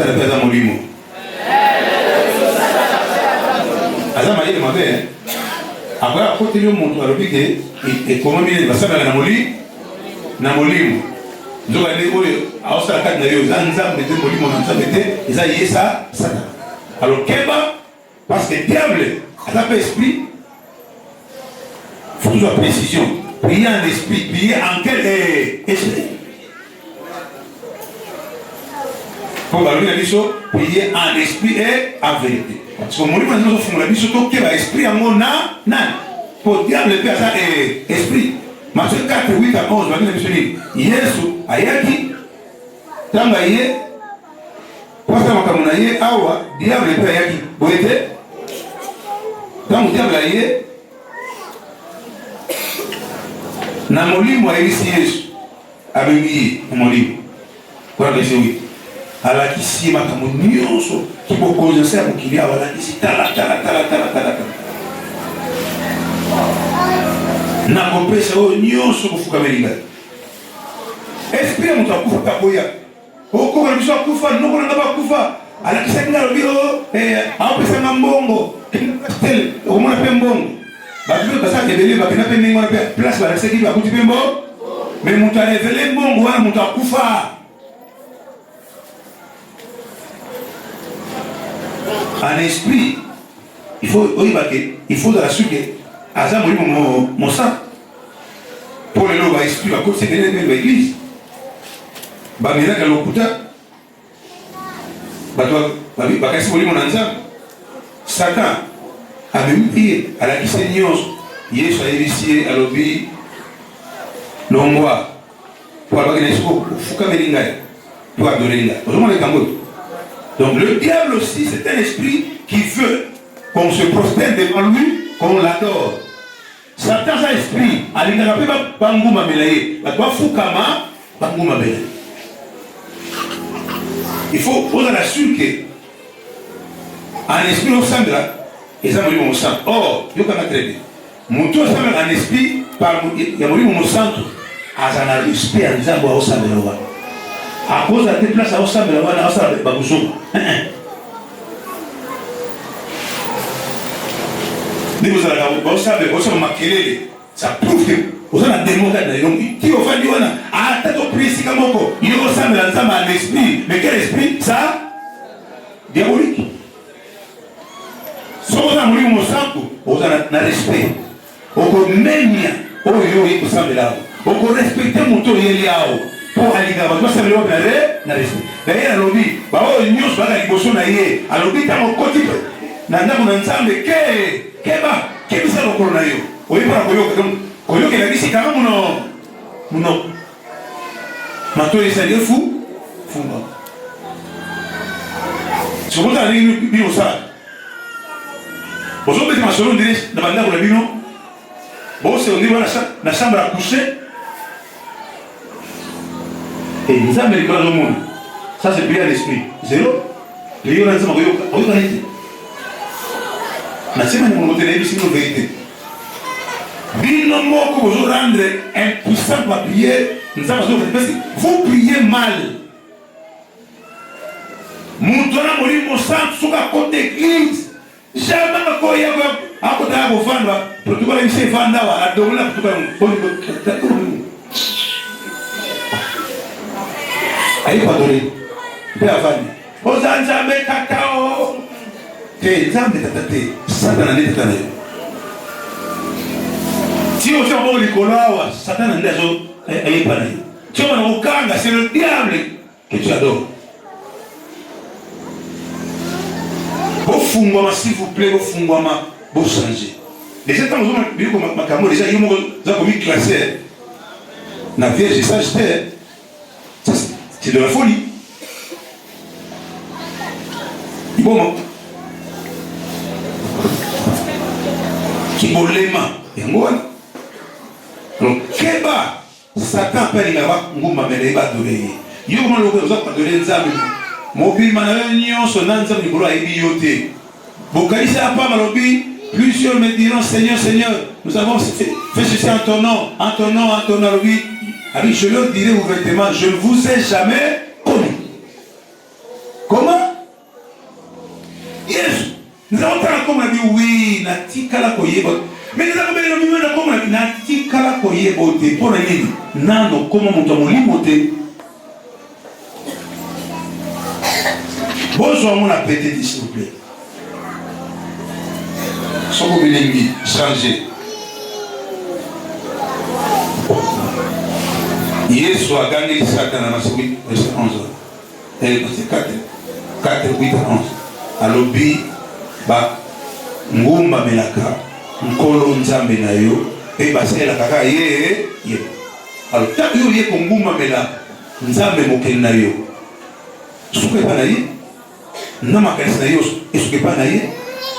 ça n'a pas molimo. Aza maye de mabe. Après à côté le monde alors que et comment il va ça na molimo. Na molimo. Donc aller au à ça la carte na yo zanza de molimo na ça mettait et ça y est ça. Alors keba parce que diable a pas esprit. Faut toujours précision. Prier en esprit, prier en quel esprit? Pour parler de l'issue, prier en esprit et en vérité. Parce que mon livre, nous avons fait l'issue, tout est esprit en mon âme. Pour diable, le père, ça est esprit. Matthieu 4, 8 à 11, je vais dire, Yesu, ayaki, tangaye, pasta makamunaye, awa, diable, le père, ayaki, boete, tangu diable, ayaki, na molimo ayebisi Yesu abemi na molimo kwa bese wi alakisi makambo nyonso kibokonza ya mokili awa alakisi tala na kopesa oyo nyonso kofukameli ngai esprit ya moto akufa kaboya okoka biso akufa noko nanga bakufa alakisaki ngai alobi aopesanga mbongo tel okomona mpe mbongo bato basa ebele bakenda mpe ndenge wana mpe place balakisaki bakuti mpe mbo me moto arevele mbongo wana moto akufa en esprit il faut oyiba ke il faut dans la suite aza molimo mosa mpo lelo baesprit bakotisi ekende mpe baeglise bamelaka lokuta bato bakasi molimo na nzambe satan amemi mpe alakisi nyonso Yesu ayebisi ye alobi longwa po abaki na esiko ofukameli ngai po adoreli ngai ozomona likambo oyo. Donc le diable aussi c'est un esprit qui veut qu'on se prosterne devant lui, qu'on l'adore. Satan c'est un esprit alingaka mpe bangumamela ye bato bafukama bangumamela ye. Il faut ozala sûr que en esprit osambela eza molimo mosantu. Or yokanga très bien moto osambela en esprit par ya molimo mosantu aza na respect ya nzambe aosambela wana akoza te place aosambela wana aosala bakusunga ndenge ozalaka baosambela osala makelele ça prouve que oza na démon kati na yo ti ofandi wana ata toprie esika moko yo osambela nzambe en esprit. Mais quel esprit? Ça diabolique. Soki oza na molimo mosantu oza na respect okomemia oyo oyi kosambela awo okorespecte moto oyeli awo mpo alingaka bato basambela wapi na respect. Daye alobi baoyo nyonso baka liboso na ye alobi ntango okoti na ndako na nzambe keba kebisa lokolo na yo oyi mpona koyokela bisikaka muno mato esali funga sokozala ndenge bino osala bozobeti masolo ndenge na bandako na bino bose ondiri wana na chambre à coucher et nzambe likolo azomona ça c'est prière l'esprit zéro liyo na nzambe oyokana ete nasema ni mongote na yebisi bino vérité bino moko bozorendre impuissant pa prier nzambe azokati parce que vous priez mal. Moto na molimo santu soki akota église jamais akoya akotaka kovandwa protokole biso evanda awa adongola protokole ayipadole mpe avandi oza nzambe tata o te nzambe tata te satana nde tata na yo ti otia moko likolo awa satana nde ayepa na yo ti omana kokanga c'est le diable que tu adores. Bofungwama s'il vous plaît, bofungwama changer. Déjà quand vous avez vu ma caméra déjà il m'a commis classé na vierge sage c'est de la folie. Bon qui bolema yango wana donc keba Satan peli ngaba ngumba mele ba dole yo mo lo ko za ko dole nzambe mobile manalo nyonso na nzambe likolo ayebi yo te bokalisa apa malobi plusieurs me diront Seigneur Seigneur nous avons fait ceci en ton nom alobi abi je leur dirai ouvertement je ne vous ai jamais connu. Comment? Yes. Nous avons comme on dit oui, natikala koyeba. Mais nous avons bien comme on dit natikala koyeba ote. Pour les nano comment mon tomo limote. Bonjour mon appétit s'il vous plaît. Soko bilingi changer. Yesu a gagné Satan dans Matthieu 8, verset 11. Et c'est 4, 8 à 11. Alobi ba ngumba melaka nkolo nzambe na yo pe basela kaka ye. Alors tant yo ye ko ngumba melaka nzambe mokeli na yo. Suke pa na ye. Nama kanisa na yo esuke pa na ye.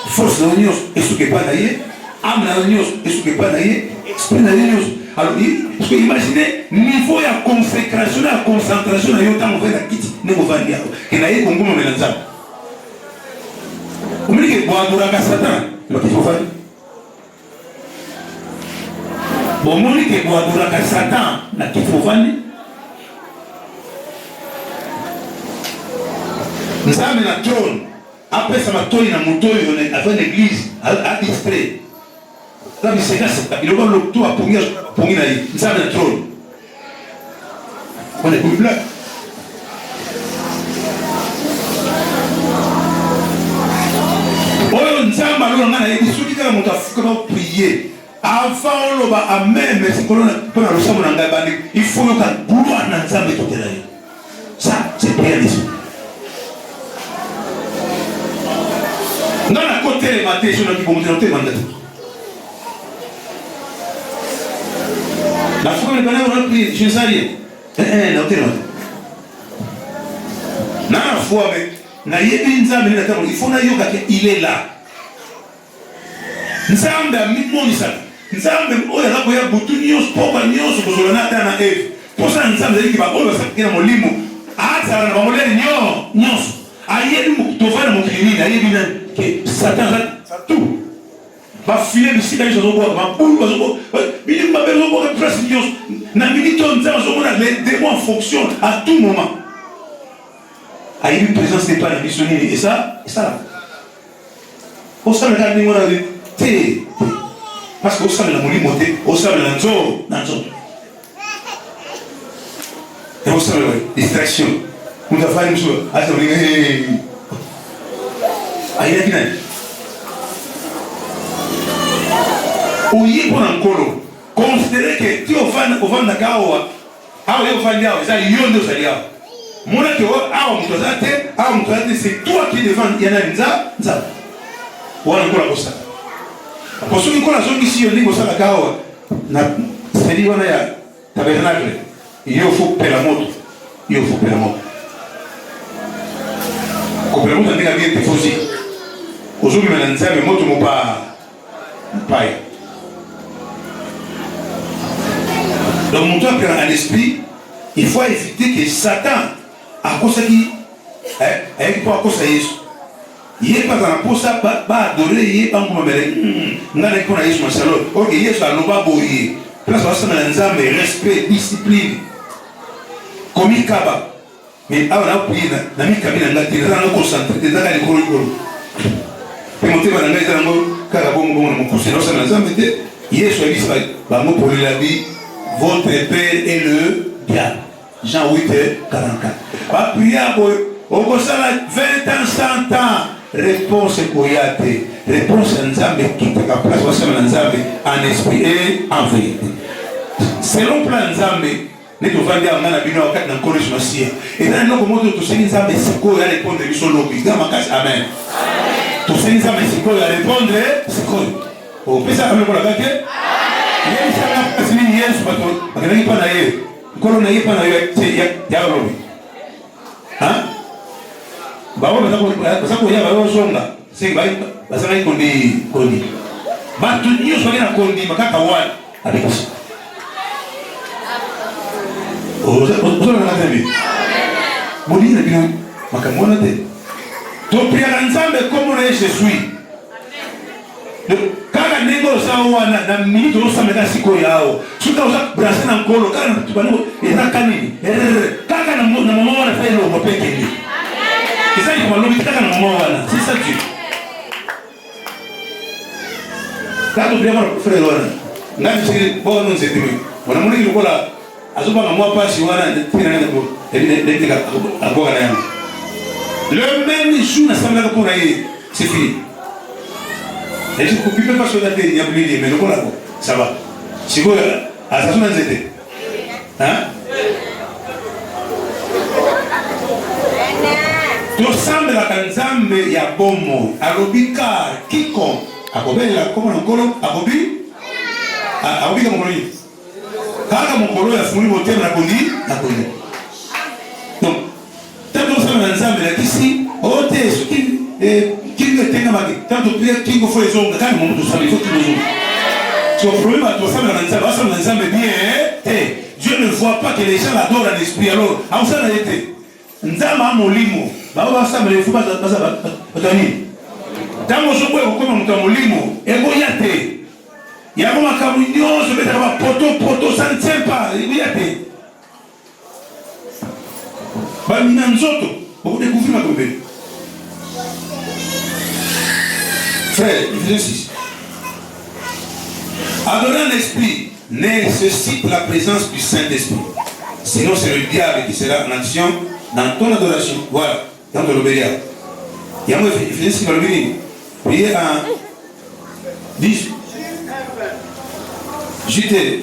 Force na yo esuke pa na ye. Âme na yo esuke pa na ye. Esprit na yo. Alors parce que imaginez niveau ya consécration ya concentration na yo tant on fait la kiti ne mo vandia ke na ye ko ngumba melaka nzambe. Umiliki boadura ka Satan, lo qu'il faut faire. Bon, umiliki boadura ka Satan, na qu'il faut faire. Nous avons la trône. Après ça m'a tourné dans mon tour, on a fait une église à distrait. Là, c'est là, il y a le tout à pour y aller. Nous avons la trône. On est plus là. Nzamba lolo ngana yebi soki kala moto afuka ba prier avant lo ba amen mais c'est qu'on a pour le somme na ngabandi il faut que gloire na nzambe totela yo ça c'est bien ici ngana côté maté je na ki bomo te manda la foi le bana on prier je sais na hôtel na foi avec na yebi nzambe na tamo il faut na yoka que il est là. Nzambe amonisa nzambe oyo azakoya butu nyonso pokwa nyonso kozolola na ata na eve mposa nzambe ezaliki baoyo basakaki na molimo azala na bamolele nyonso ayebi tovana mokili nini ayebi nani ke satan aza tout bafile bisika nyonso azobwaka mabulu bilimo mabe azobwaka place nyonso na minute oyo nzambe azomona les démons fonctionne à tout moment ayebi présence n'est pas na biso nini esala osala kaka ndenge wana parce que osala na molimo te osala na nzoto et osala distraction mutu afani mosusu asa olinga ayinaki nani oye mpo na nkolo considere ke ti ovandaka awa ye ovandi awa eza yo nde ozali awa mona ke awa moto aza te c'est toi qui devant yanani nzambe wana nkola kosala pour ceux qui connaissent ici on dit que ça la kawa na c'est dit on a tabernacle il faut payer la moto comme la moto n'a bien défaussé aujourd'hui maintenant ça mais moto mon pas donc mon temps à l'esprit il faut éviter que Satan à cause qui avec pas à cause Jésus il est pas dans la posa ba adorer il est pas comme mais ngana ko na Yesu masalo OK Yesu aloba boye place wa sana nzambe respect discipline komi kaba mais awa na prier na mi kabina ngati na concentrer ezaka likolo pe motema na ngai zango kaka bongo na mokusi na sana nzambe te Yesu ali sa ba mo pour la vie votre père est le diable Jean 8:44 ba prier boye au sala 20 ans 100 ans réponse koyate réponse nzambe quitte la place wa nzambe en esprit et en vérité selon plan nzambe ne tovandi ngana bino wakati na nkolo masia et dans notre monde to seni nzambe siko ya répondre biso lobi ngama kasi amen to seni nzambe siko ya répondre siko o pesa kama kwa kake yeye sana asini Yesu pato bakana pa na yeye nkolo na yeye pa na yeye ya lobi ha bawo basako ya bawo zonga c'est basaka kondi batu nyuso na kondi makaka wala abikisi ozo na nzambe moni na bino makamona te to priya nzambe comme na je suis kaka nengo sawa na minute osameka siko yao suka uza brasa na nkolo kaka tubano eza kanini kaka na mama wana fa ilo mopeke ni Et ça, il m'a l'obligé à un moment, voilà. C'est ça, Dieu. Quand on vient voir le frère, voilà. Là, je sais, bon, non, c'est tout. On a mon équipe, voilà. À ce moment, moi, pas si on a le même jour, c'est fini. Et je ne peux pas se faire des diables, mais le voilà, ça va. Si vous à ça, c'était. Hein? Tout semble la canzambe, il y a bon mot. Arobika, quiconque. Akobel, comment on colonne? Akobi? Akobi, comme on dit. Quand mon colonne a fourni mon thème, la condi. Donc, tant que ça m'a ensemble, là, ici, oh, t'es ce qui me tient à ma vie. Tant que tu as fait les ongles, quand même, il faut que tu les ongles. Son problème à toi, ça m'a ensemble bien. Dieu ne voit pas que les gens l'adorent en esprit. Alors, en ça, il a été. Nzama molimo, baba samba le fuba batani. Tango sokwe kokoma mutu molimo, ego yate. Yako makamunyo so beta ba poto ça ne tient pas, ego yate. Ba mina nzoto, beaucoup découvrir ma tombe. Frère, Jésus. Adorer un esprit nécessite la présence du Saint-Esprit. Sinon c'est le diable qui sera en action dans ton adoration. Voilà, dans ton obédience. Il y a un Félix qui va le venir. Priez en 10. J'étais.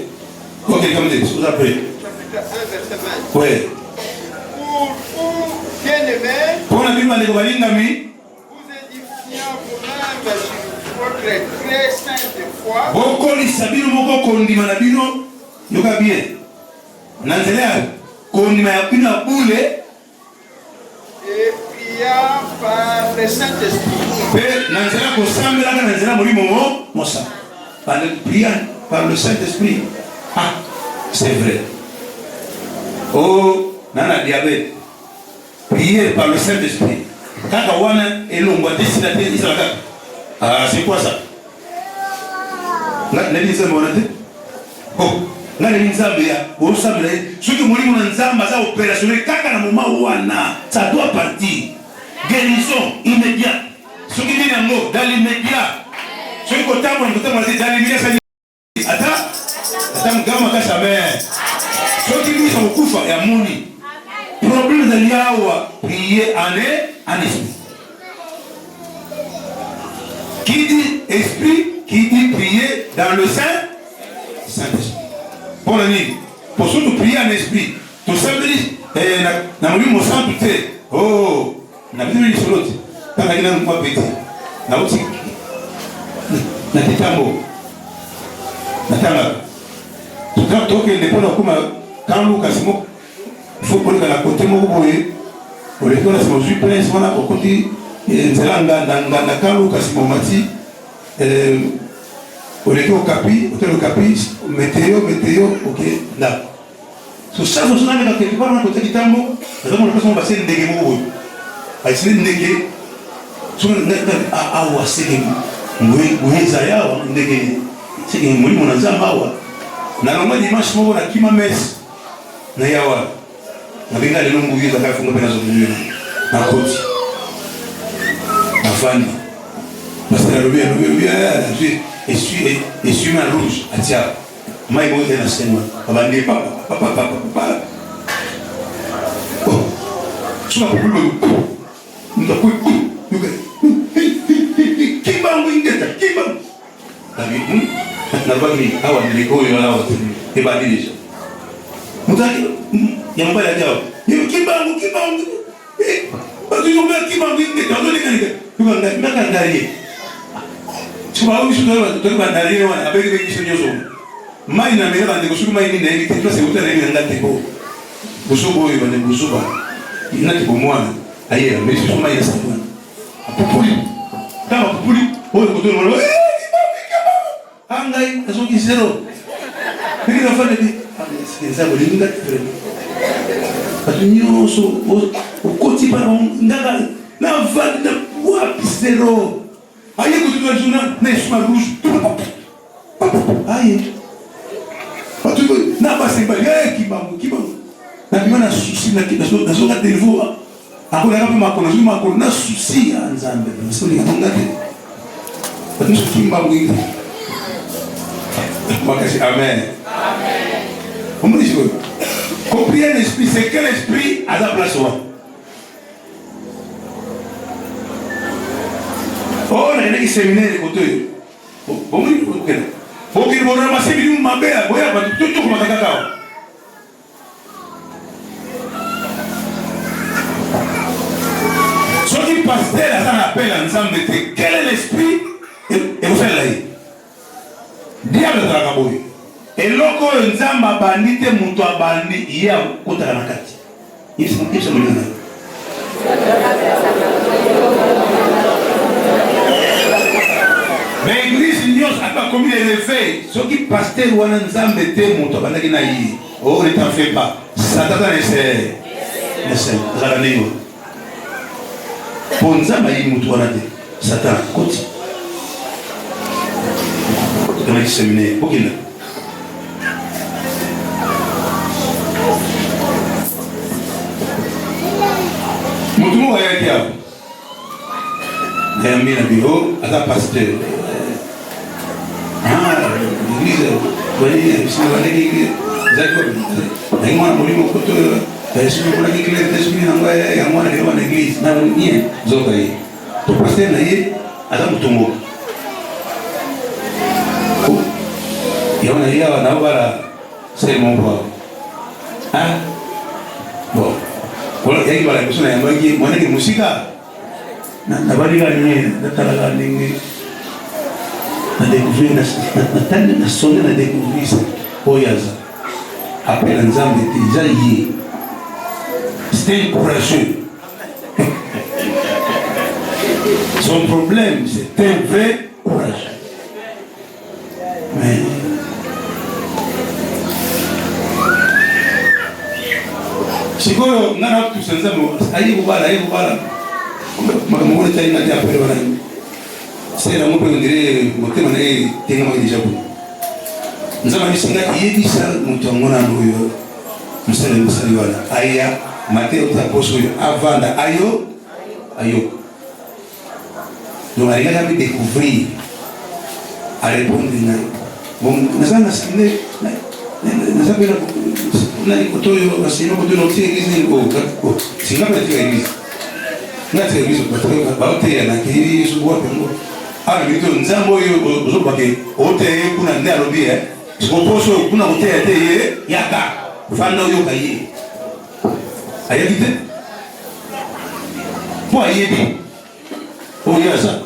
Ok, comme dit, vous après. Oui. Pour bien-aimé, pour la Bible, vous édifiant vous-même sur votre très sainte foi. Boko lisabino moko kondima na bino yoka bien. Nanzelea kondima ya bino bule Et priant par le Saint-Esprit. pe nanzelea ko sambela ka nanzelea molimo mosa. Priant par le Saint-Esprit. Ah, c'est vrai. Oh, nana diabète. Prier par le Saint-Esprit. Kaka wana elongwa destinataire isalaka. Ah, c'est quoi ça? Là, les hommes ont été. Oh, là, les hommes, il y a. Vous savez, ceux qui mourent dans les hommes, ça opérationnel. Quand à un moment où ça doit partir. Guérison immédiate. Ceux qui viennent en haut, dans l'immédiat. Ceux qui ont dans l'immédiat, ça dit. Attends, gamin, cache la main. Ceux qui disent au coup, il y a mouni. Problème de l'Iawa, prier en esprit. Qui dit esprit, qui dit prier dans le Saint-Esprit. Pour la nuit, pour surtout prier en esprit. Tout ça veut dire, dans le mot sang, tout est. Oh, on a vu sur l'autre. Quand on a dit, on a pété. On a aussi. On a dit, on a tout ça, tout que les gens quand nous cassons, il faut que la côté mon boy, pour les gens qui sont super, ils sont là pour côté, ils sont là dans la quand cassons mati, pour les gens capi, hôtel capi, météo, ok, là. So ça, vous savez dans quelque part dans côté du tambo, nous avons l'impression de passer une dégué mon boy, à essayer de dégué, sur le net à awa c'est que zaya ou dégué, c'est que moi mon azamba wa. Na longa dimanche mo na kima messe na yawa na binga le longo yiza ka funga pena zo na koti afani parce que le et suis ma rouge atia mai mo na sema abandi papa oh suma kubulo ndako yuke kimba ngingeta kimba abi nabaki hawa nilikoyo na watu ibadilisha mutaki yambala jao hiyo kibangu bado yomba kibangu ndio ndio nika ndalie tuba ushi ndio ndalie wana abeki beki sonyozo mai na mera ndiko shuku mai ni ndege tena se utana ni ngate ko busubo hiyo bane busuba ina kibomwana ayera mesi soma ya sabana apupuli kama pupuli wewe kutoa angai asoki zero hiki nafanya ni sikiliza bolinga tena atunyoso ukoti para ndaga na vadi na wapi zero aye kutoka juna na shuma rouge aye atu na basi bali kibangu na kimana susi na kidaso na zoga televo akona kama makona na souci ya nzambe soli ngate parce que kimba mwingi makasi amen on me dit comprenez l'esprit c'est quel esprit à la place wa oh na ile séminaire koto bon oui ok bon na seminaire mabea boya ba tutu kwa kakao soki pasteur a un appel à ensemble de quel est l'esprit et vous faites là diable de la kaboui et loko nzamba bandi te muto abandi ya kota na kati il se mona mais l'église nyos a pas commis les réveils soki pasteur wana nzambe te muto abandi na yi oh ne t'en fais pas Satan essaie la néo ponza mayi mutu wana te Satan koti kama kisemine bokina mutu mo ya kia ngambi na biro ata pasteur l'église wani bisima wani l'église zako na ngwana mulimo koto Yesu kuna kile Yesu ni ngwa ya mwana leo na église na nie zoka hii to pasteur na yeye atamutumbuka yaona yeye wanabara sema mbwa bon wala yeye wala kusema ya mwangi mwana ni musika na bali gani nataka ningi na découvrir na sonner na découvrir ça oyaza appel nzambe déjà yé c'était courageux. Son problème, c'est un vrai courage. Mais si vous n'avez pas tout ça, allez vous voir. C'est la mot pour dire que vous avez déjà vu. Nous avons dit que ça, nous avons dit Matteo taposo avanda ayo donc il a découvrir à répondre bon nous avons assigné nous avons na ikotoyo asino koto no tigezi ko singa pa tigezi na tigezi ko ba te na kiri suwa pengo ala bito nzambo yo zo bake ote kuna ndia lobi poso kuna ote te yaka fanda yo kaye ayébité pour ayébi oh yaza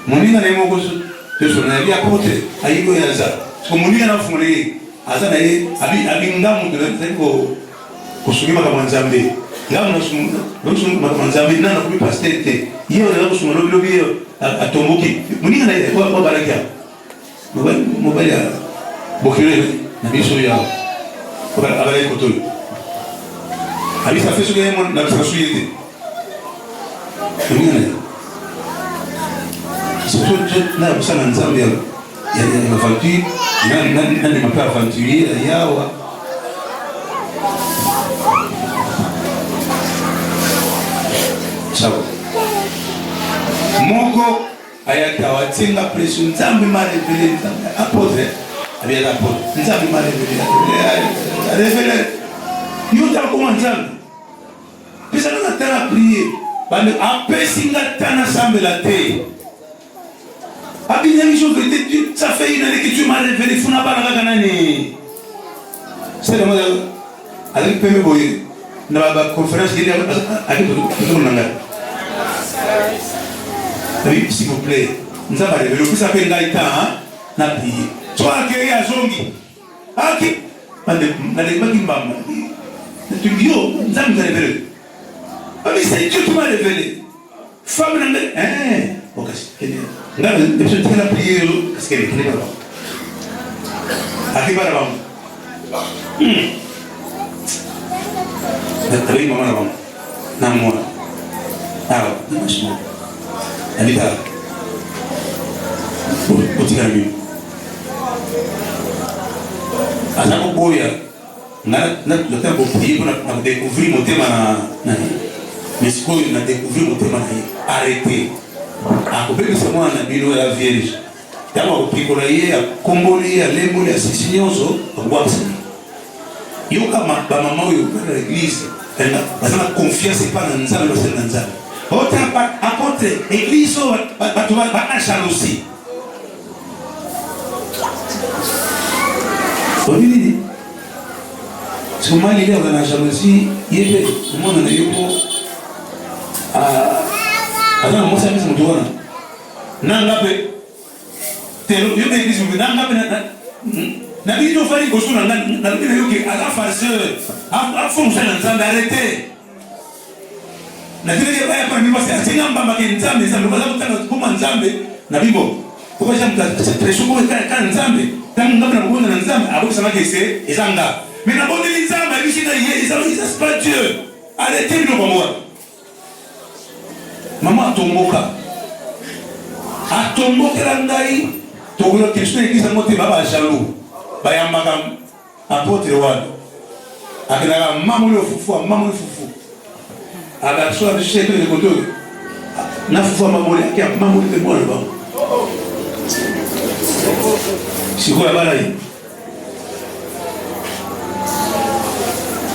munina na moko so na bia côté ayigo yaza so munina na fumule aza na ye abi ngamu de ko sugima kama nzambe ngamu na sumu kama nzambe na ko pasteur te yo na ko sumu lobi atomboki munina na ko barakia mobali ya bokire na biso ya ko abale ko to abi ça fait ce que moi na société surtout na busana nzambe ya aventure na ni mapa aventurier yawa sawa moko ayaka watinga pression nzambe mare vile nzambe apôtre abi ya apôtre nzambe mare vile révéler yuta comment nzambe pisa na tana prier bande apesinga tana sambe la te abinami jo vérité ça fait une année que tu m'as révélé funa bana kaka nani c'est le mot avec peme boy na ba conférence qui avec tout nanga oui s'il vous plaît nous avons révélé que ça fait ngaita na prier toi que ya zongi aki bande na le baki mbamba tu dis yo nous avons révélé. Mais c'est Dieu qui m'a révélé. Femme, ok, c'est bien. Je suis en train de prier. Qu'est-ce qu'elle est là? Arrive là-bas. Arrive maman là-bas. Non, moi. Ah, non, elle est là. Au tigami. À la boya. Na le temps pour prier, pour découvrir mon thème. Mais ce qu'on a découvert au témoin, arrêtez. À couper que c'est moi, on a mis la vierge. D'abord, au picolayer, à Comboli, à Lemboli, à Sicilioso, à Guaxi. Il y a ma maman, il y a l'église. Elle a confiance pas dans nous, elle a dans nous. Autant à côté, l'église, tu vas à jalousie. Oui, si vous m'avez dit dans la jalousie, il y a le monde a eu pour. Attends, moi, ça me dit, Nangape, telo, yo me dis, Nangape, na vie, on fait quelque chose, na vie, yo, à la farceur, à fond, ça, l'ensemble, arrêtez. Na vie, il y a pas de niveau, c'est un bamba qui est ensemble, ça me va comme ensemble, na vie, bon. Pourquoi j'aime c'est très souvent quand ensemble, quand on a un bon ensemble, avec ça, c'est Ezanga. Mais la bonne ensemble, la vie, c'est pas Dieu. Arrêtez le combat. Maman, ton moka. A tomboke la ngai tokola question ekisa mote baba jaloux bayamba apôtre wado akina mamule fufu aga so a cheke de koto na fufu mamule akia mamule de bon ba siko ya bala yi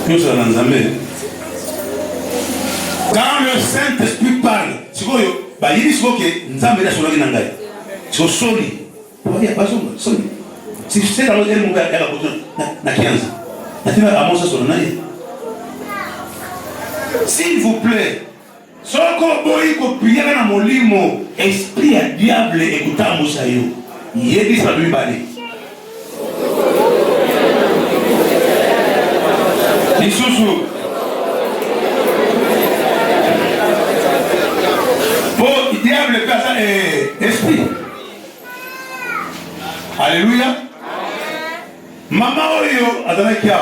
Dieu na nzambe quand le Saint-Esprit parle siko yo ba yiri soke nzambe la solaki na ngai so soli oya ba soli si c'est dans le monde ya la boto na kianza na tina amosa solo na ye s'il vous plaît soko boyi ko prier na molimo esprit ya diable écouta musa yo yedi sa lui bale lisusu le diable est esprit. Alléluia. Maman oyo azana kia.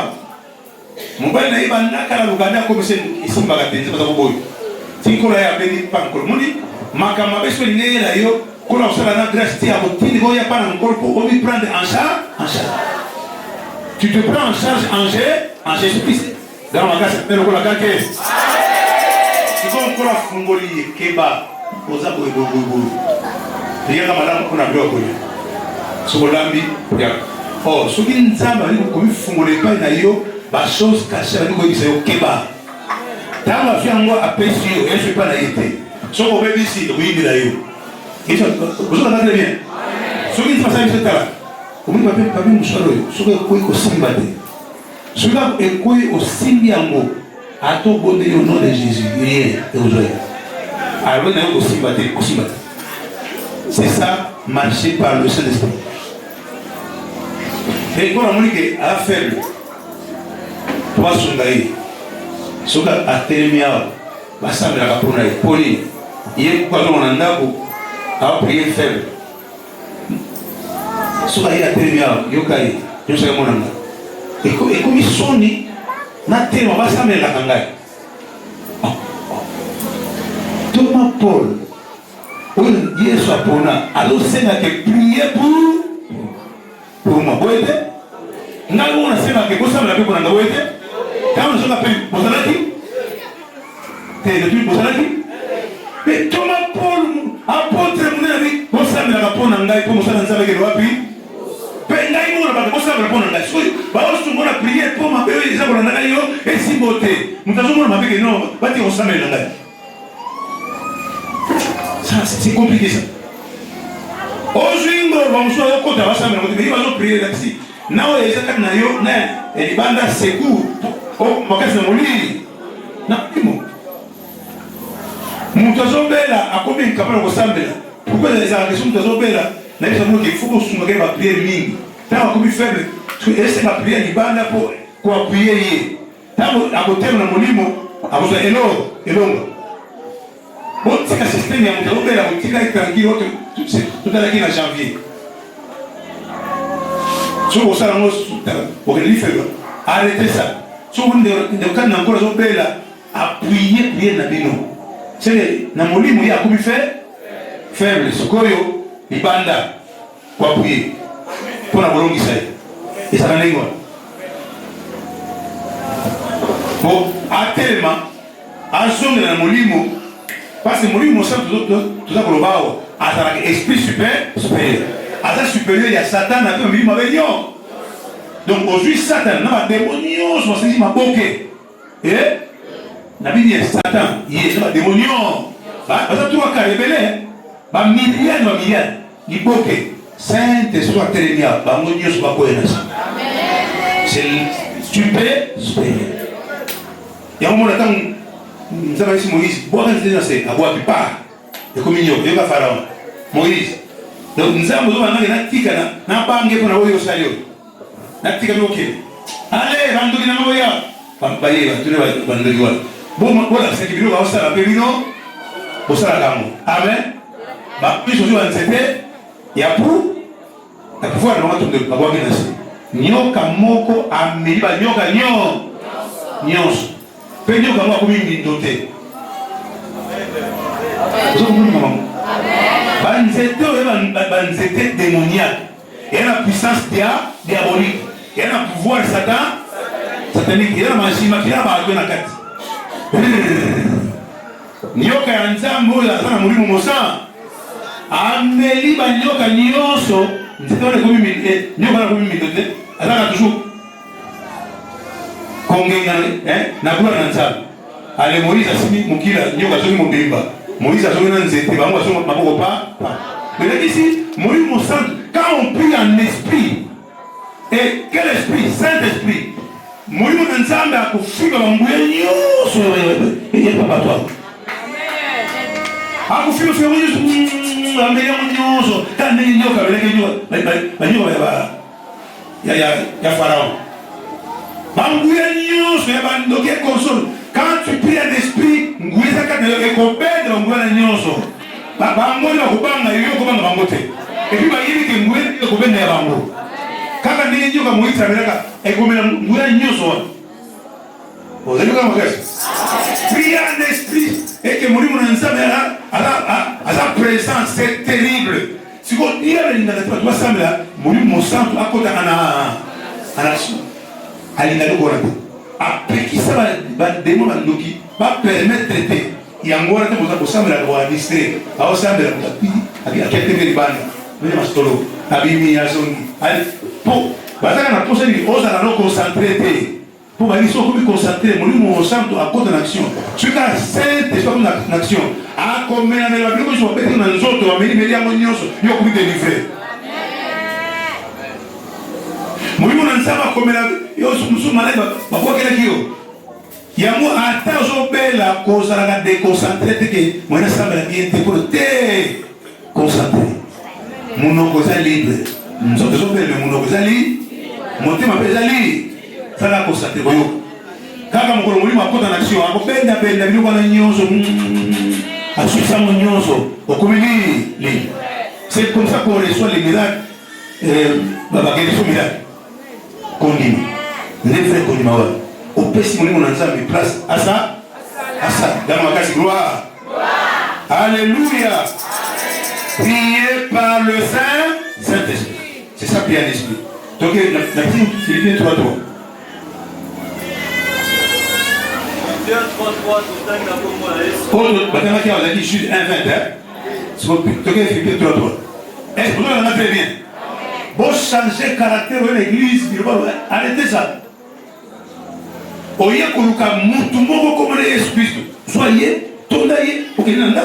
Mobile na iba nakala luganda ko bise isimba gatenze baza boy. Tikola ya beni pankol muni makama beso ngela yo kola usala na grâce tia botini go ya pana corpo o mi prendre en charge. Tu te prends en charge en Jésus-Christ. Dans ma casa pero kola kake. Siko kola fungoli keba. Oza boy. Rien que madame on a vu au Sokolambi ya. Oh, soki nzamba ali ko fungoli pa na yo ba chose cachée ali ko isa yo keba. Tama fiango apesi yo, je suis pas na yete. Soko bebi si oui la yo. Isso, vous entendez bien? Soki nzamba sa tala. Omi papi mushalo yo, soki ko simba te. Soki ko simbi yango ato bonde yo nom de Jésus, rien et aujourd'hui. Alors, on a aussi battu. C'est ça, marcher par le Saint-Esprit. Et quand on dit qu'elle est faible, toi, son gars, son gars a terminé à ça, mais la capone est polie. Il y a quoi on a à prier faible. Son gars a terminé à yokai, je sais mon anga. Et comme ils sont ni, n'a tellement pas ça, mais la kangai. Thomas Paul, Dieu soit pour nous. Alors c'est là que prier pour moi. Vous voyez? Nous avons c'est là que vous savez la Bible pour nous. Vous voyez? Quand on se appelle Bozalaki, c'est le truc Bozalaki. Mais Thomas Paul, apôtre mon ami, vous savez la pour nous. Pour nous savez que nous appuyons. Mais nous avons pas savez la pour nous. Bah on se met à prier pour ma belle Isabelle pour nous et si beauté. Nous avons ma belle non, bah tu on savait la. C'est compliqué ça. Aujourd'hui, on va se faire côté à ça, mais on va prier là-dessus. Now, il y a des gens qui ont banda secours. Oh, ma casse de mon lit. Non, qui m'ont. Mon tazo bella a combien de capables de s'embêter. Pourquoi les agressions de tazo bella n'a pas besoin qu'il faut qu'on se mette à prier ming. Tant qu'on est faible, et c'est la prière du banda pour appuyer. Tant à côté de mon limo, à vous élo. Bon, c'est que c'est système, il y a un peu la boutique avec tranquille, tout à l'heure en janvier. Si vous savez, vous avez dit, arrêtez ça. Si vous avez encore un peu là, appuyez, priez dans bino. C'est dans mon lit, il y a comme fait faible. Ce que il banda pour appuyer. Pour la bolongue, et ça n'a pas. Bon, à tellement. azonga na molimo parce que molimo ça tout ça kolobao azala esprit supérieur aza supérieur ya Satan na molimo abenyo donc aujourd'hui Satan na ba démonios so sisi maboke na bini Satan yé na ba démonios ba toi ka rebelle ba milliard liboke Saint-Esprit terenia ba monios ba koena c'est supérieur ya mona tant nzaba isi Moïse boka nzena se abwa pipa e kominyo yoka Pharaon Moïse donc nzambo zo bananga na tika na bange ko na oyo salio na tika noke ale banduki na moya pampaye batune banduki wala bola se kibiro ba osala pebino osala kamo amen ba biso zo nzete ya pour na pouvoir na watu ndio babwa nasi nyoka moko ameli ba nyoka nyonso pe nyoka moko mingi ndote banzete oyo banzete démoniaque et la puissance diabolique et la pouvoir satanique et la machine qui a bato na kati nyoka ya nzambo oyo aza na molimo mosa ameli banyoka nyonso nzete wana ekomi nyoka na komi mindote azaka toujours kongenga na kula na nzambe ale Moïse asimi mukila nyoka zongi mobimba Moïse a joué dans les étés, on va jouer dans pas. Mais ici, Moïse mon sang, quand on prie en esprit, et quel esprit? Saint-Esprit. Moïse mon ensemble a confié dans l'embouille, il n'y a pas toi. A confié au ferroïs, la meilleure union, quand il y a Pharaon. L'embouille, il y a console. Quand tu pries en esprit, ngweza kata yo ekobenda ngwana nyonso. Ba ngwana kubanga yo kubanga bangote. Et puis ba yiri ke ngweza ekobenda ya bango. Kaka ndenge nyoka Moïse amelaka ekomela ngwana nyonso. Ozali kama kasi. Prier en esprit et que molimo na nzambe ala présence c'est terrible. Si ko dire ni na toi sambela molimo santo akota ana alinga lokora. Après qui ça va démon bandoki va permettre de traiter yangora te boza kosambela ko administrer ba osambela ko abi akete de bana mais mastolo abimi yazongi ali po bazaka na posa ni oza na no concentrer te po bali so ko concentrer molimo santo a côté d'action suka saint esprit na action a komena na la biko so pete na nzoto wa meli meli yango nyonso yo ko délivrer molimo na nzaba komela yo musu maleba bakwakela kiyo yamo ata ozobela kozalaka déconcentré teke mwana sambela bien te pour te concentré monoko eza libre nzoto ezobela monoko ezali motema mpe ezali sala concentré koyoka kaka mokolo molimo akota na action akobendabenda biloko wana nyonso asukisango nyonso okomi nini c'est comme ça qu'on reçoit les miracles babakeliso miracle kondima les vrais kondima wa opesi molimo na nzambe place asa dans ma case gloire alléluia priez par le Saint-Esprit c'est ça prier en esprit donc la petite Philippiens 3:3 Autre batanga qui a dit Jude 1:20 donc Philippiens 3:3 est-ce que vous l'avez très bien bon changer caractère de l'église arrêtez ça oya koluka mutu moko comme le Jésus Christ soyez tondaye okinanda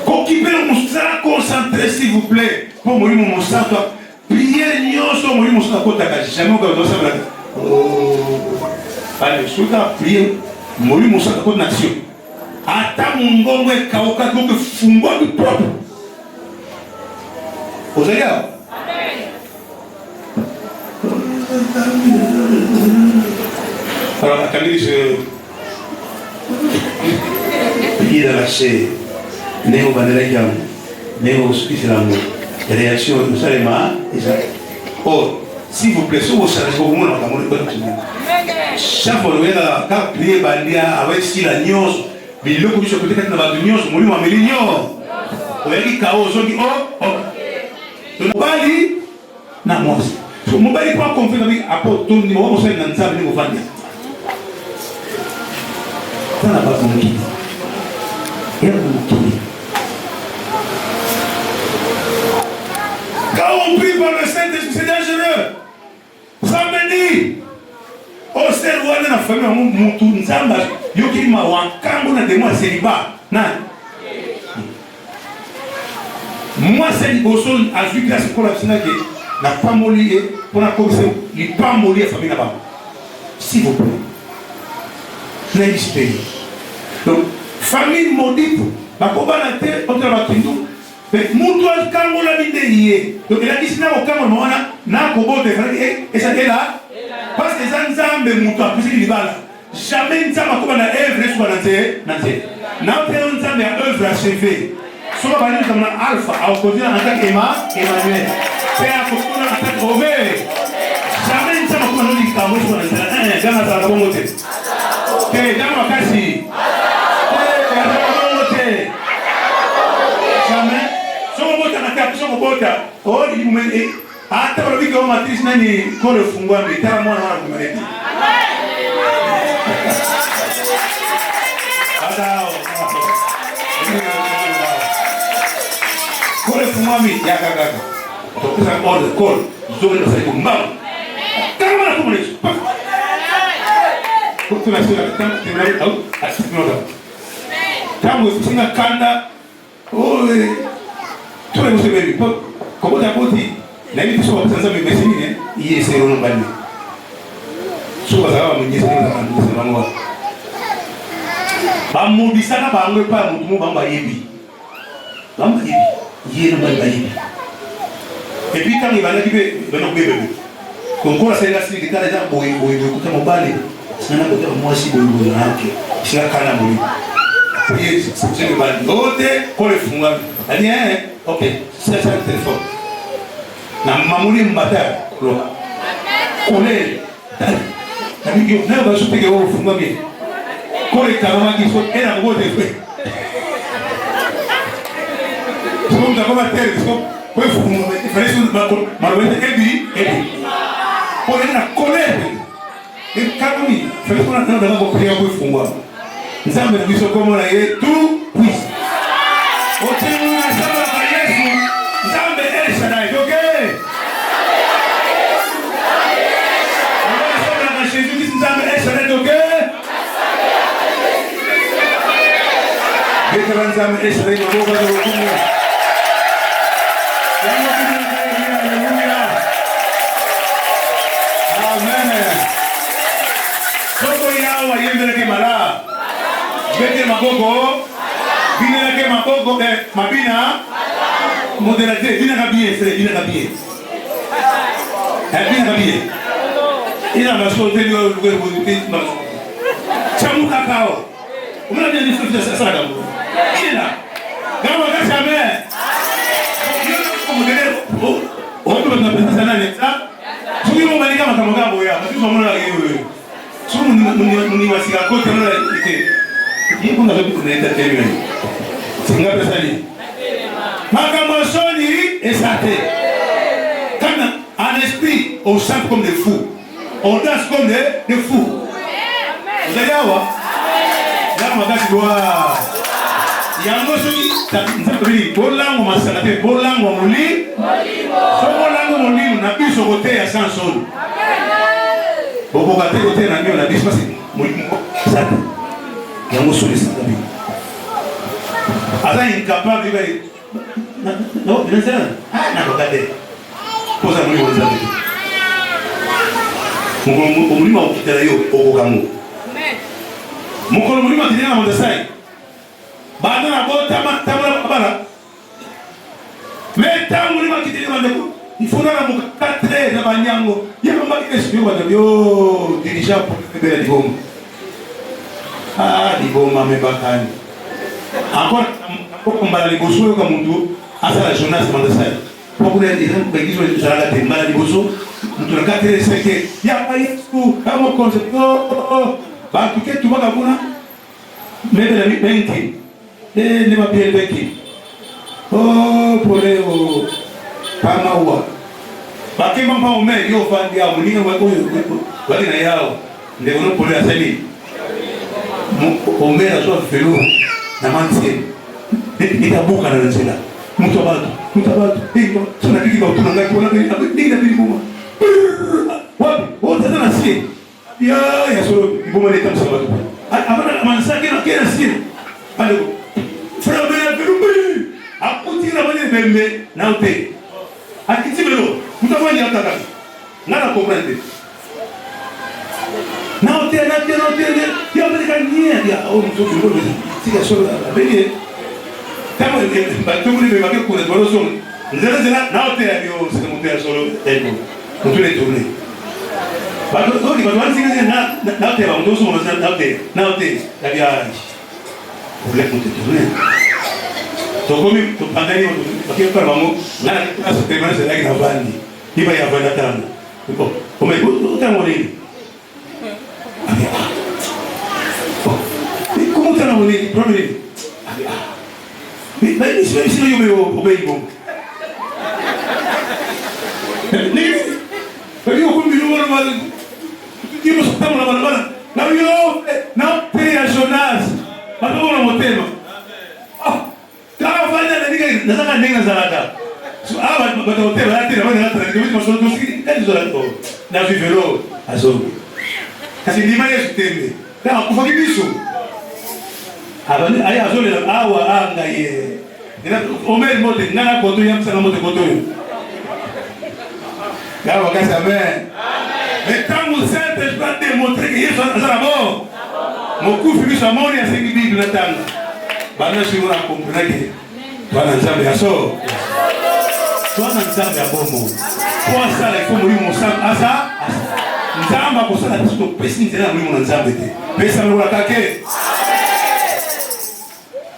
kokipela musala concentré s'il vous plaît pour molimo mosanto prier nyonso molimo mosanto kotaka jamais ko do sabla allez souka prier molimo mosanto ko nation ata mungongo ekauka ko fungwa du propre Oseia. Alors, la Camille, je prie de lâcher Néo Bandelagam, Néo Spicilam, réaction de Salema, et ça. Oh, s'il vous plaît, si vous savez comment on va chaque fois que vous avez prié Bandia, avec si la nuance, mais le coup de ce côté, quand on a une nuance, on va me l'ignorer. On va dire chaos, on dit oh. Mobali na mosi. So mobali kwa confiance avec apôtre ni mo so na nzambe ni mofanya. sana basi mkini. Yeye mkini. Quand on prie par le Saint-Esprit, c'est dangereux. Ça me dit, au cerveau de la famille, mutu nzamba, yoki ma wankambo na demo célibat. Nan. Moi c'est liboso à vu grâce pour la sina que n'a pas moli pour la cause, il pas moli famille là-bas. S'il vous plaît. N'hésitez pas. Donc famille maudite, la cobana terre contre la kindu. Mais mutu alkambo la bindeye. Donc il a dit sina okamo mona na kobote et ça est là. Parce que ça nzambe mutu apesi libala. Jamais nzambe koba na œuvre sur na nze. Na pe nzambe a œuvre achevée. Soit par exemple comme alpha a opposé en tant qu'Emmanuel. Père apostole en tant qu'Omé. Jamais nzambe koba no likamo sur na nze. Jana za bongote. Que jana kasi. Jamais. Soko bota na tapu soko bota. Oh il me hata wale wiki wa matrice nani kole fungwa mbita mwana wana kumareti. Kole fungwa mbita ya kaka. Tokisa order call. Zone na saiku mbao. Kama na kumareti. Kutu na sila kitamu timari au asipinoda. Tamu singa kanda. Oe. Tule musebebi. Koboda boti. Na hivi sio watanza mbesini iye sero no bali. Sio bazawa mwenyezi Mungu anasema ngo. Ba mubisana bangwe pa mutumu bamba yibi. Bamba yibi. Yeye no bamba yibi. Et puis quand il va là kibe bano bebe. Konkola sasa sisi kitale za boy kutama bali. Sana kwa moi si boy yake. Sina kana boy. Yeye sisi bali. Ote kole funga. Ani OK, c'est ça le téléphone. Na mamuli mbata lo kole na bigyo na ba sutege wo funga bi kole kama kiso era ngote fe so mta kama tere so ko funga fresu ba ko marwete ebi kole na kole e kamuni fresu na da ko pria ko funga nzambe biso komo na ye tu puis o tenu na sala ba Yesu nzambe Shaddai okay. Jésus nzambe Shaddai okay. Beka nzambe Shaddai ngoba za hukumu. Amen. Soko yao waliendele kimala. Beke magogo. Bina ke magogo mabina. Modérateur, il a habillé, frère, il a habillé. Il a habillé. Il a sauté le Chamou cacao. On a bien dit que c'est ça. Il est là. Quand on a sa mère, on peut pas faire ça. Si on va aller à Makamoga, si on va aller si on va aller à côté, il faut que c'est une personne. Makamosoni et Saté. Quand un esprit, on chante comme des fous. On danse comme des fous. Vous allez voir. Là, on va voir. Il y a un mot qui Bolango Masalate, Bolango Moli. Bolango Moli, on a pu se côté à Sanson. Bobo Gate côté, on a mis la dispasse. Saté. Il y a un mot sur les Saté. Asa incapable de faire. Non, bien sûr. Na regardez. Posa muri wazali. Mungu mulima ukitela yo okokamu. Amen. Mukolo mulima tinena mondasai. Bana na bota tamala bala. Meta mulima kitela mandeko. Ifuna na mukatre na banyango. Yema mbaki sio bana yo dirija pour faire des bombes. Ah, des bombes mebakani. Encore kombala liboso ka muntu asala Jonas mandasai pour les gens qui sont déjà là des malades liboso muntu na kate seke ya Yesu kama concept ba tuke tubaka kuna mebe na benki ne ma pele benki poleo kama uwa bakima mpa ume yo fandi ya mulinga wa koyo wali na yao ndio poleo asali Omer azwa velo na mantienne. Itabuka na nzela. Mutabatu. Tuna kiki ba tunanga kwa ndio bima. Wapi? Wote sana sie. Ya solo iboma leta msabato. Abana mansaki na kena sie. Pale. Frère bena verumbi. Akutira bale bembe na upe. Akitibelo. Mutabani ataka. Ngana comprendre. Na upe na ya bale kanyia ya o mtoto ngozi. Tika solo abeli. Tamo batumuli be make kuna boroso. Nzela na upe ya bio sema solo ego. Mutule tourner. Bato toki bato wanzinga na upe ba mtoto mo na upe ya bia. Ule mutule. Tokomi tupangani wakiwa bango ngana kitu permanence yake na bandi iba ya banda tano uko utamwona nini kumutana mwini problem ni sio yume obeibo ni ndio kumbi yoro mali ndio sitamu na barabara na yo na pia Jonas bato wana motema nataka ndenga zalaka so aba batotela atira bana nataka ndio masolo tosiki kadi zalako na vivelo azogo kasi ndima yesu tembe na kufa kibiso abani aya azole awa anga ye ina omer mote ngana koto yam sana mote koto gawa kasa amen mais quand vous êtes pas démontrer que yesu azala bon mokufi biso amoni asengi bible na tanga bana shimura comprendre Bwana nzambe ya so. Bwana nzambe ya bomo. Kwa sala iko muri musam asa. Nzamba ko sala tito pesi nzela muri mu nzambe te. Pesa lo kake.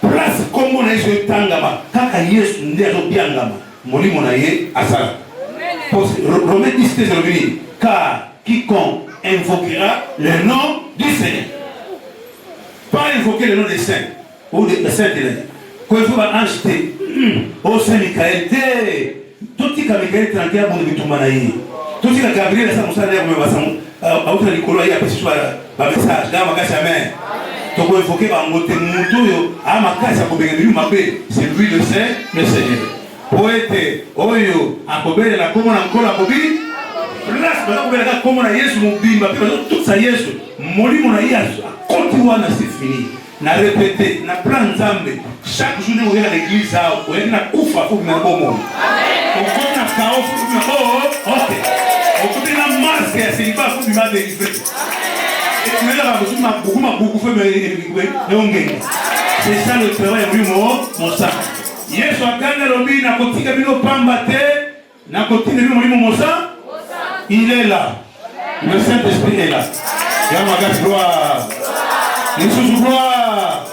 Place kombo na Yesu tangama. Kaka Yesu ndiye azobiangama. Molimo na ye asala. Romains 10:13 car quiconque invoquera le nom du Seigneur. Pas invoquer le nom des saints ou des saints de l'Église. Quand il faut acheter au Saint-Michael, tout ce qui est Michael tranquille à mon bitumanaï, tout ce qui est Gabriel, ça nous a l'air de me autre Nicolas, il y a pas ce message, dans ma casse à main. Donc il faut que ma moto, à ma casse à Kobéry, ma paix, c'est lui le Saint, le Seigneur. Poète, Oyo, à Kobéry, la commune encore la Kobéry, place, la Kobéry, la commune, Yesu, mon bimba, tout ça, Yesu, mon lit, mon aïe, continue à c'est fini. Na répéter na plan nzambe chaque journée on est à l'église ça on est na kufa faut que na bomo amen on fait na chaos faut que OK on fait na masque c'est pas faut que na délivrer et mais là beaucoup fait mais on gagne c'est ça le travail du mon ça Yesu akanga lobi na kotika bino pamba te na kotika bino molimo mosa il est là le Saint-Esprit est là yama gloire Yesu gloire.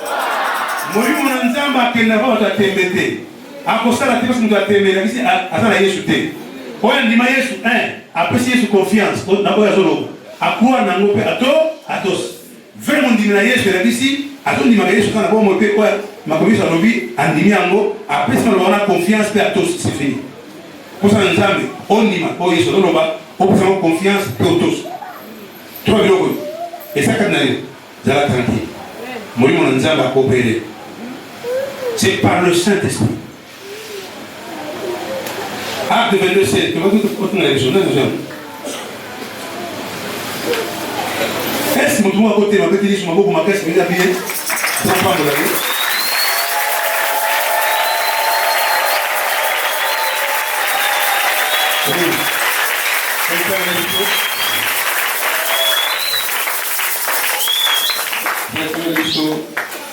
Molimo na nzamba akenda ba batatembete. Akosala te parce que mutatembete lakini azana Yesu te. Oya ndima Yesu apesi Yesu confiance na boya zolo. Akua na ngope atos. Vraiment ndima Yesu lakini ato ndima Yesu kana bo mope kwa makomisa lobi andimi yango apesi na wana confiance pe atos c'est fini. Kosa nzambe ondima o Yesu loba o prendre confiance pe atos. Toi biloko. Et ça kana Zala tranquille. Molimo na nzamba coopérer. C'est par le Saint-Esprit. Acte 22:7. Tu vas tout la raison. Est-ce que tu vas côté ma petite sur ma beaucoup ma caisse mais bien. Sans pas de la vie.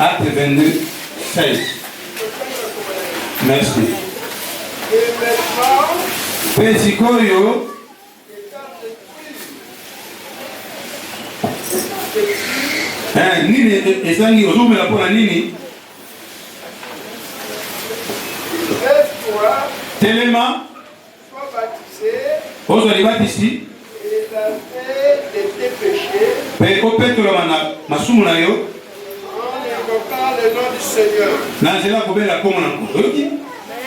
Acte 22:16. Merci. Et maintenant, Pesikoyo. Nini ezangi ozomela pona nini? Telema. sois baptisé Ozali batisi. et lavé de tes péchés Pe opetola na masumu na yo. en invoquant le nom du Seigneur. Nanzela kobela komo na nkoyoki.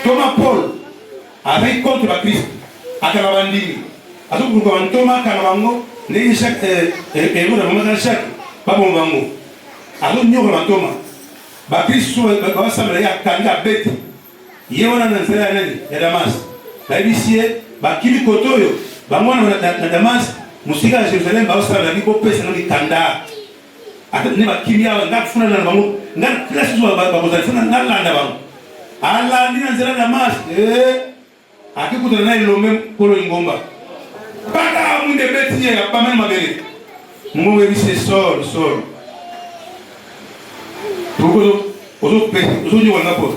Thomas Paul avec contre ba Christ akaba bandimi. Azokuruka bantoma kana bango ndenge chaque ero na mama chaque ba bon bango. azo nyoka matoma ba Kristo ba samela ya kanga beti ye wana na nzela ya nani ya Damas ba bisie ba kimi kotoyo ba mwana na Damas musika ya Jerusalem ba samela bi ko pesa no kanda ata ne ba kimi ya ngafuna na bango ngan kila siku ba bozalifuna ngalanda bango ala ndina nzela Damas akikutana na ilombe kolo ingomba baka munde beti ya pamela mabele mungu ebise sol Pourquoi aujourd'hui on a pas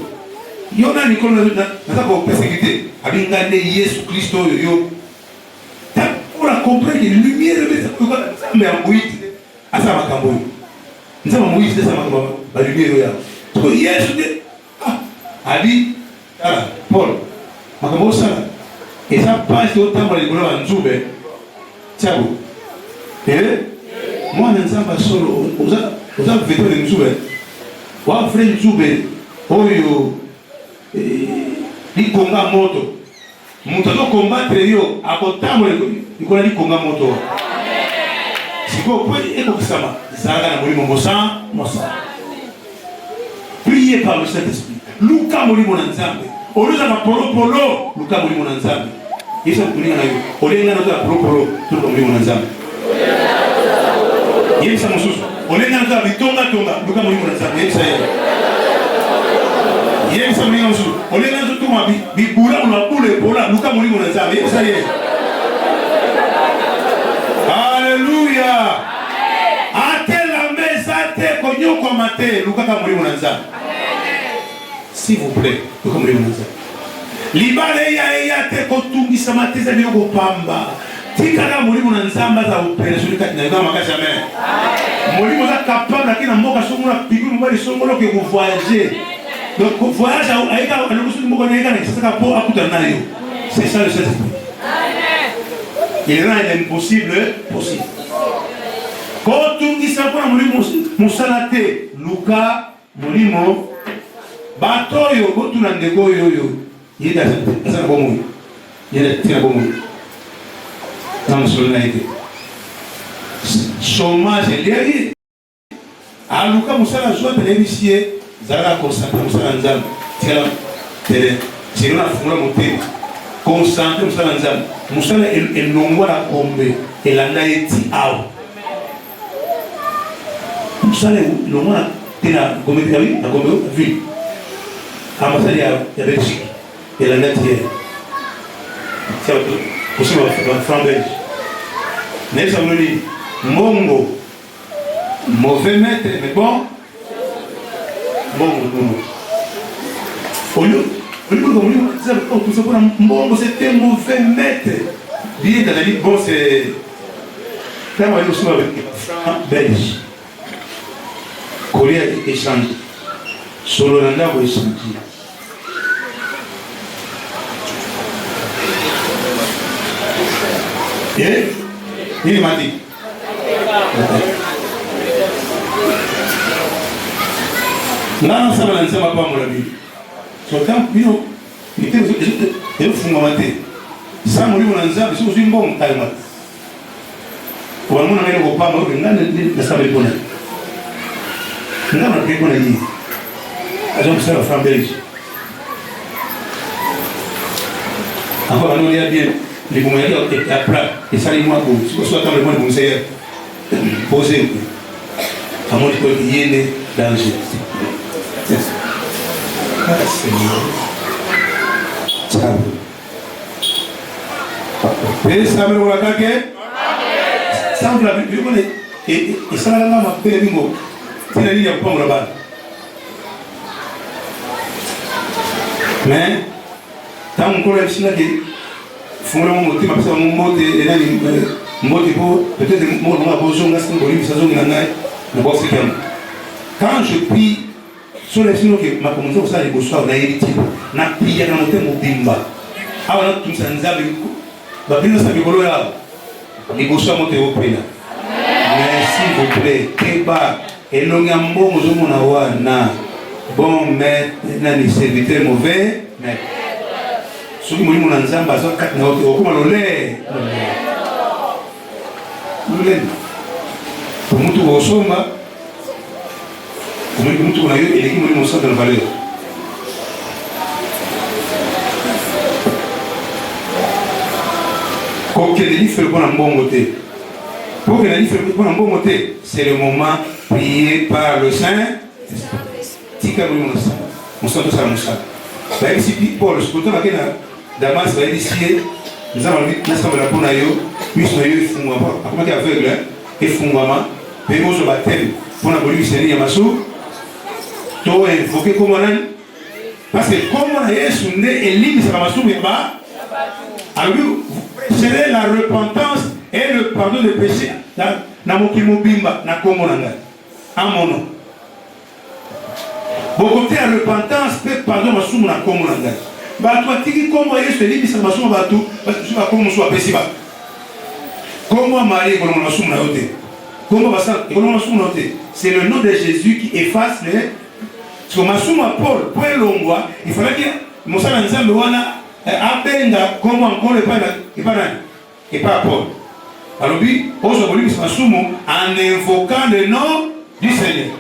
yo na nikolo na ko persécuter abingane Yesu Kristo yo ta pour comprendre que lumière de ko mais en buiti asa makambo nzama muiti asa makambo ba lumière ya to Yesu de ali Paul makambo sala esa passe au temps le golo nzube tiabo moi nzamba solo oza veto de nzube wa frère nzube oyo likonga moto mutu azo combattre yo akotambola likola likonga moto siko po ekokisama ezalaka na molimo mosa priez par le Saint-Esprit luka molimo na nzambe olozaka polopolo luka molimo na nzambe yesu akulinga na yo olenga na ozala polopolo toluka molimo na nzambe yebisa mosusu olenga na ozala bitongatonga luka molimo na nzambe yebisa ye yebisa molimo mosusu olenga na ozotuma bibula olabula epola luka molimo na nzambe yebisa ye Alléluia. Ate la mesa te konyokoma te lukaka molimo na nzambe s'il vous plaît luka molimo na nzambe libale ya te kotungisama te ezali okopamba tikaka molimo na nzambe aza opération kati na yo kama makasi amen molimo oza capable ake na mboka songola piku mobali songolo ke kovoyager donc voyage ayeka alokosuki moko na yeka na kisaka po akutana na yo c'est ça le Saint-Esprit. Il rend l'impossible possible. Quand tu dis ça pour molimo musalate luka molimo bato yo botu na ndeko yo yeda sana bomo yeda tina bomo dans solennité chômage lié a luka musala joie télévisie zala concentré musala nzam tela tele c'est una fumula moté concentré musala nzam musala elongwa na kombe elanda eti awo musala elongwa na tena kombe tabi na kombe vi amasali ya Belgique elanda tie c'est aussi ma franc belge n'est ça me dit mongo mauvais maître mais bon tout ça pour un c'était mauvais maître. Bien dans la ligue, bon, c'est. Quand on est aussi avec franc belge, Corée échange. Sololanda va échanger. Et il m'a dit. Non, ça va lancer ma part, mon ami. Sotan, il était fondamenté. Ça, mon livre, c'est aussi un bon calme. Pour un moment, on n'a pas de temps, on n'a pas de temps. On n'a pas de temps. On a la femme belge. Encore, on a bien les moyens de la plat. Et ça, les mois pour. Si vous souhaitez le moins de conseiller, posez. À mon école, il y a des dangers. Ah, Seigneur. Ciao. Et ça me voit qu'à ça me l'a vu. Et ça m'a fait le mot. C'est la ligne à prendre là-bas. Mais, tant qu'on a ici là, il faut que mon motif, parce que mon mot est là, mon motif, peut-être mon nom a besoin de ce que ça zone n'a pas ce qu'il y a. Quand je prie, sur les signes que ma communauté ça les besoins na héritier na prière na moté mobimba awa tout ça nzambe ba bino sa bikolo ya les besoins moté opena mais s'il vous plaît keba elonga mbongo zo mona wana bon mais na ni serviteur mauvais mais soki molimo na nzambe azo kati na okoma lole pour mutu osomba Comme nous avons eu, et l'équipe nous montre dans la valeur. Quand les livres font un bon côté, pour que les livres font un bon côté, c'est le moment prié par le Saint. Tika nous on sent tout ça mon chat. Là ici Paul, ce côté là Damas va initier, nous avons vu nous sommes là pour nayo, nous sommes là fungwa pas. Comment qu'il aveugle et fungwa ma, mais nous sommes baptême pour la police c'est Yamasu. Toi invoquer comment là parce que comment Yesu né et ligne ça va soumettre pas. Alors c'est la repentance et le pardon des péchés na mokimo bimba na kombo na ngai. À mon nom. Bon côté la repentance peut pardon ma soumou na kombo na ngai. Ba toi tiki kombo Yesu ligne ça va soumou ba tout parce que tu vas kombo soit péché ba. Kombo Marie ko na soumou na yote. Kombo ba ça ko na soumou na yote. C'est le nom de Jésus qui efface les sur ma soumou Paul pour longwa il fallait que Mosala Nzambe wana abenga comment encore et pas Paul. Alors oui, aujourd'hui c'est Masumo en invoquant le nom du Seigneur.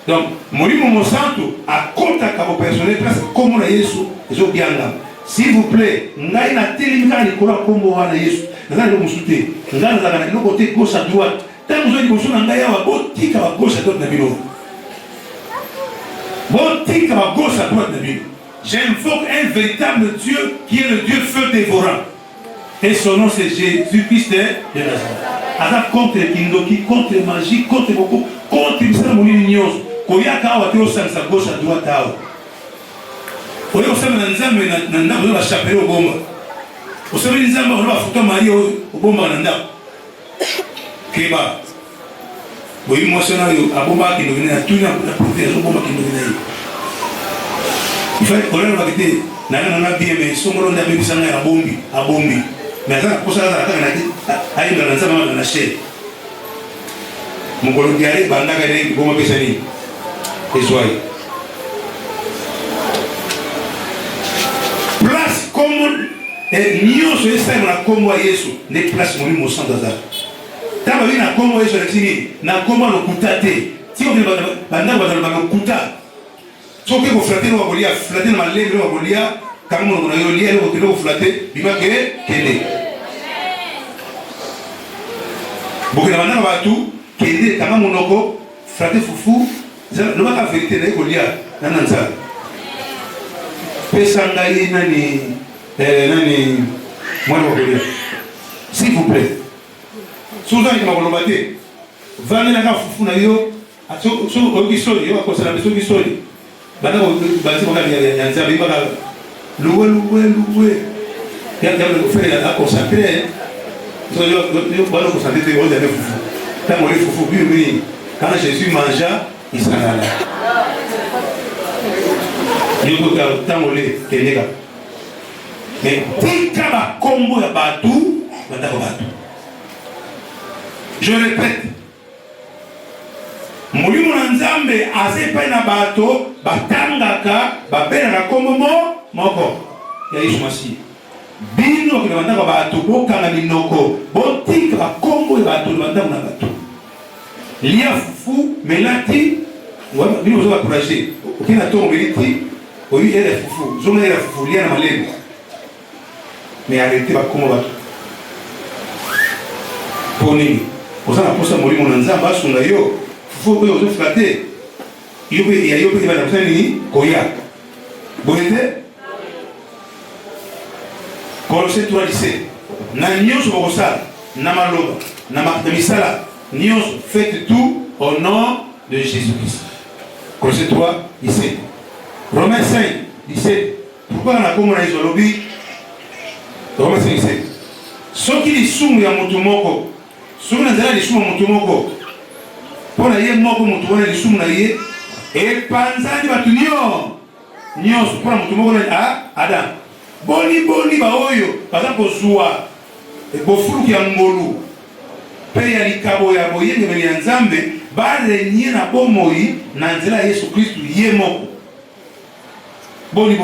Donc, Molimo Monsanto a contact au personnel parce que comme on a Yesu, ils ont bien là. S'il vous plaît, ngai na telimika ni kola kombo wana Yesu. Ngai no musuté. Ngai na no côté gauche à droite. Tant vous avez besoin ngai ya botika à gauche à droite na bino. Botika à gauche à droite na bino. J'invoque un véritable Dieu qui est le Dieu feu dévorant. Et son nom c'est Jésus-Christ de Nazareth. Alors contre Kindoki, contre magie, contre beaucoup, contre l'Islam, Koyaka awa te osalisa gauche à droite awa. Oyo osala na nzambe na ndako oyo bachapele obomba. Osala nzambe oyo bafuta Marie obomba na ndako. Keba. Boyi mwasi oyo abomba kindoki na tuna na prophète obomba kindoki na ye. Il faut que l'on ait na bien mais somolo na bebisa na abombi mais ça pour ça na ayi na nzama na she mongolo diare banda ga ne boma pesani ezwai place comme nyoso esa na kombo Yesu ne place mo mo sans hasard taba bina kombo Yesu na kombo no kutate ti o banda ba kuta soki ko flatter no kolia flatter na malebe no kolia kama mo na yo lia no ko flatter bima ke kende bokena bana batu kende kama monoko flatter fufu no ba ka vérité na ko lia na nza pesa ngai nani mwana wa kolia s'il vous plaît souvent ni makolobate vana na fufu na yo so ogisoli yo ko sala so gisoli bana bati moka ya nzambe baka loué ya ko faire à consacrer so yo bana ko santé on avait fufu tant on est fufu oui quand Jésus mangea il s'en alla yo ko tant on est kenega mais tika ba kombo ya batu banda ko batu je répète Molimo na Nzambe azepa na bato batangaka babelaka kombo moko ya Yesu Masihi. Bino ke bandaka bato bokanga minoko botika kombo ya bato bandaka na bato. Lia fufu melati ngwa bino zo encourager. Okina to meliti oyi ele fufu zona ele fufu lia na malebe. Mais arrêtez ba kombo bato. Poni osana posa Molimo na Nzambe asunga yo faut que vous flattez. Il y a eu des personnes qui Koya. Bonete Colossiens 3:17. Na nyos bokosa, na maloba, na misala, nyos faites tout au nom de Jésus-Christ. Colossiens 3:17. Romains 5:17. Pourquoi on a comme on a isolobi? Romains 5:17. Ceux qui les soument ya mutumoko, ceux qui n'ont les soument mutumoko. Pour la yé moko mutu wana lisumu na ye e panzani batu nyonso pour mutu moko na Adam boni ba oyo baza kozwa e bofulu ya ngolu pe ya likabo ya boyenge meli ya Nzambe barenye na bomoi na nzela Yesu Kristu ye moko boni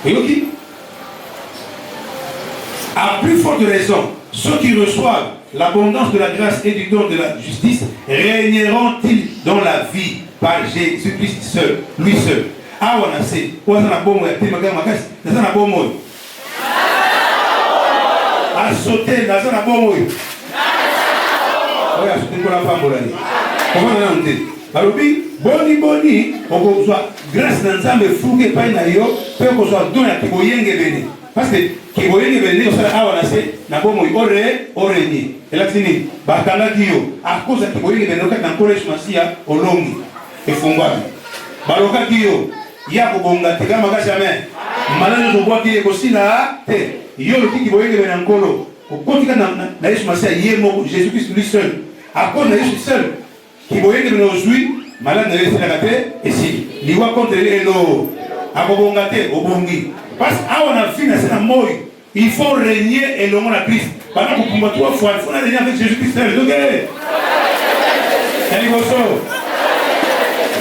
oyoki à plus forte raison ceux qui reçoivent l'abondance de la grâce et du don de la justice régneront-ils dans la vie par Jésus-Christ seul, lui seul. Ah, on a assez. On a un bon mot. On a un bon mot. À sauter, on a un bon mot. Oui, à sauter pour la femme. Comment on a noté? Alors, boni, on soit grâce à l'ensemble fougué par Nayo, peut qu'on soit donné à Kiboyenge Bene. Parce que Kiboyenge Bene, on a assez, n'a pas moi, oreni. Et là, c'est ni, Bakanga Dio, à cause de Kiboyenge Bene, on a encore les masia, au long, et Fungwabi. Baloka Dio, Yako Bonga, Tegama Gachamen, Malade de Bois qui est aussi là, Yo, le Kiboyenge Bene Ankolo, au côté de Naïs Masia, Yemo, Jésus-Christ lui seul, à cause de Naïs seul. Kiboyenge Bene aujourd'hui, malade de laisser la gâte, et si, l'iwa contre l'eau, à Bobongate, au Bongi. Parce qu'on a fini à ce moment, il faut régner et le monde à Christ. Pendant qu'on combat 3 fois, il faut régner avec Jésus-Christ. Ok? Elle est bosso.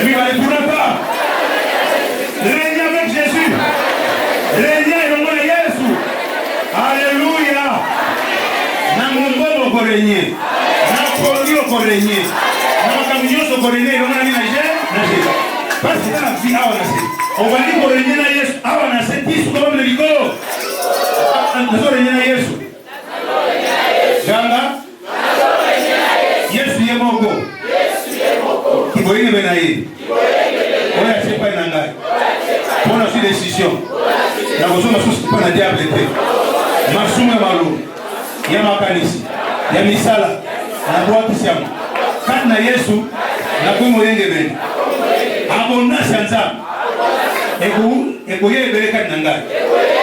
Et puis, il ne pourra pas. Régner avec Jésus. Régner et le monde à Jésus. Alléluia. N'a mon bon pour régner. N'a pas lieu pour régner. Parce que dans la vie, on va dire qu'on régner à Yesu. On a cette liste comme le Ligo. On a régné à Yesu. Ganga. Yesu est mon go. Qui voit une benaïe. On a fait pas une angaille. On a fait des décisions. La voiture n'a pas de diable. Masuma Malo. Yamakanisi. Yamisala. La boîte ici. Quand na Yesu na kumoyenge bene abonda sanza eko yebele kan nanga